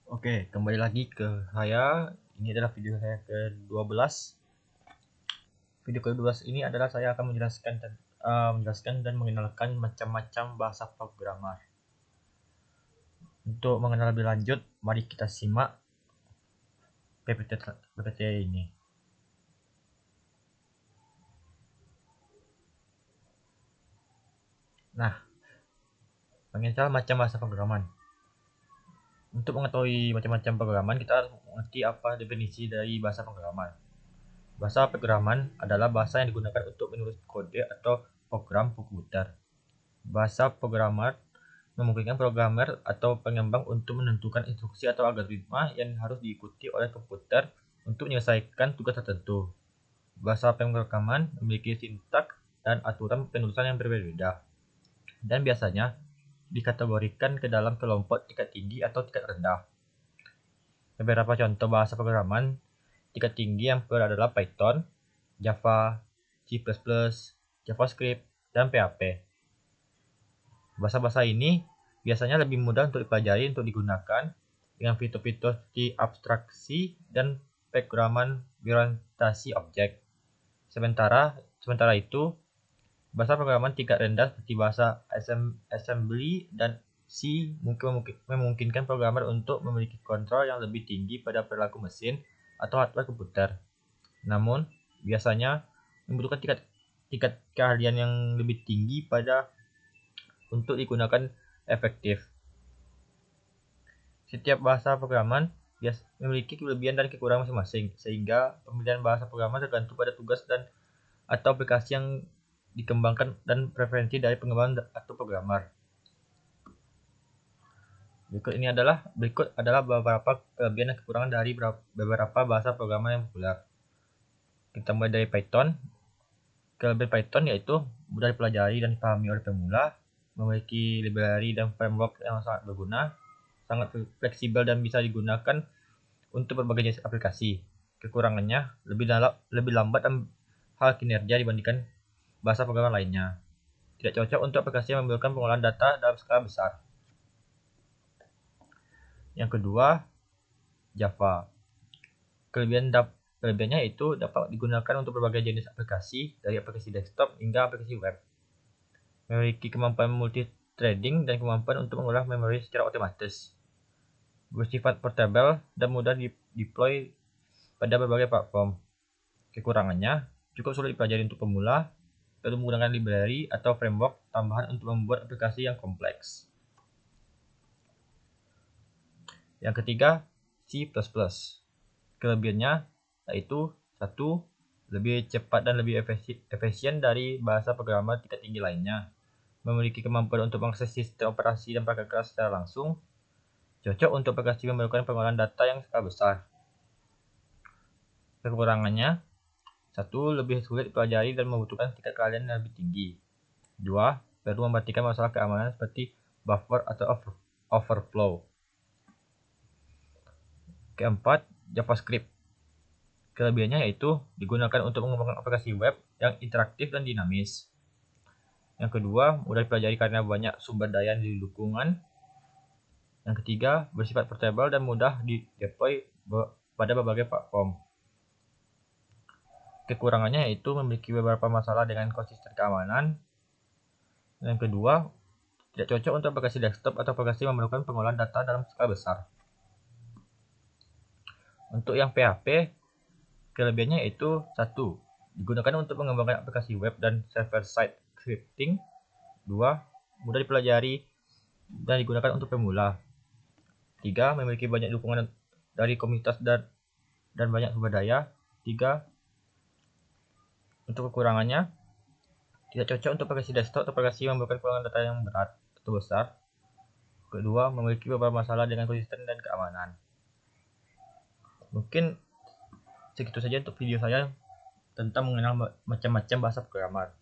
Oke, kembali lagi ke saya. Ini adalah video saya ke-12. Video ke-12 ini adalah saya akan menjelaskan dan mengenalkan macam-macam bahasa programmer. Untuk mengenal lebih lanjut, mari kita simak PPT ini. Nah, mengenal macam bahasa programan. Untuk mengetahui macam-macam programan, kita harus mengerti apa definisi dari bahasa programan. Bahasa programan adalah bahasa yang digunakan untuk menulis kode atau program komputer. Bahasa programmer memungkinkan programmer atau pengembang untuk menentukan instruksi atau algoritma yang harus diikuti oleh komputer untuk menyelesaikan tugas tertentu. Bahasa pemrograman memiliki sintaks dan aturan penulisan yang berbeda, dan biasanya dikategorikan ke dalam kelompok tingkat tinggi atau tingkat rendah. Beberapa contoh bahasa programan tingkat tinggi yang populer adalah Python, Java, C++, JavaScript, dan PHP. Bahasa-bahasa ini biasanya lebih mudah untuk dipelajari untuk digunakan dengan fitur-fitur seperti abstraksi dan pemrograman berorientasi objek. Sementara itu, bahasa pemrograman tingkat rendah seperti bahasa assembly dan C memungkinkan programmer untuk memiliki kontrol yang lebih tinggi pada perilaku mesin atau hardware komputer. Namun, biasanya membutuhkan tingkat keahlian yang lebih tinggi untuk digunakan efektif. Setiap bahasa programan memiliki kelebihan dan kekurangan masing-masing, sehingga pemilihan bahasa programan tergantung pada tugas atau aplikasi yang dikembangkan dan preferensi dari pengembang atau programmer. Berikut adalah beberapa kelebihan dan kekurangan dari beberapa bahasa programan yang populer. Kita mulai dari Python. Kelebihan Python yaitu mudah dipelajari dan dipahami oleh pemula, memiliki library dan framework yang sangat berguna, sangat fleksibel dan bisa digunakan untuk berbagai jenis aplikasi. Kekurangannya lebih lambat dan hal kinerja dibandingkan bahasa programan lainnya. Tidak cocok untuk aplikasi yang membutuhkan pengolahan data dalam skala besar. Yang kedua, Java. Kelebihannya itu dapat digunakan untuk berbagai jenis aplikasi, dari aplikasi desktop hingga aplikasi web. Memiliki kemampuan multi-threading dan kemampuan untuk mengolah memori secara otomatis. Bersifat portable dan mudah deploy pada berbagai platform. Kekurangannya cukup sulit dipelajari untuk pemula, perlu menggunakan library atau framework tambahan untuk membuat aplikasi yang kompleks. Yang ketiga, C++. Kelebihannya yaitu 1. Lebih cepat dan lebih efisien dari bahasa programan tingkat tinggi lainnya. Memiliki kemampuan untuk mengakses sistem operasi dan perangkat keras secara langsung. Cocok untuk aplikasi yang memerlukan pengolahan data yang skala besar. Kekurangannya 1. Lebih sulit dipelajari dan membutuhkan tingkat keahlian yang lebih tinggi. 2. Perlu memperhatikan masalah keamanan seperti buffer atau overflow. Keempat, JavaScript. Kelebihannya yaitu digunakan untuk mengembangkan aplikasi web yang interaktif dan dinamis. Yang kedua, mudah dipelajari karena banyak sumber daya di dukungan. Yang ketiga, bersifat portable dan mudah di-deploy pada berbagai platform. Kekurangannya yaitu memiliki beberapa masalah dengan konsisten keamanan. Yang kedua, tidak cocok untuk aplikasi desktop atau aplikasi yang memerlukan pengolahan data dalam skala besar. Untuk yang PHP, kelebihannya yaitu 1. Digunakan untuk mengembangkan aplikasi web dan server-side scripting. 2. Mudah dipelajari dan digunakan untuk pemula. 3. Memiliki banyak dukungan dari komunitas dan banyak sumber daya. 3. Untuk kekurangannya, tidak cocok untuk aplikasi desktop atau aplikasi yang memerlukan pengolahan data yang berat atau besar. Kedua, memiliki beberapa masalah dengan konsisten dan keamanan. Mungkin segitu saja untuk video saya tentang mengenal macam-macam bahasa programmer.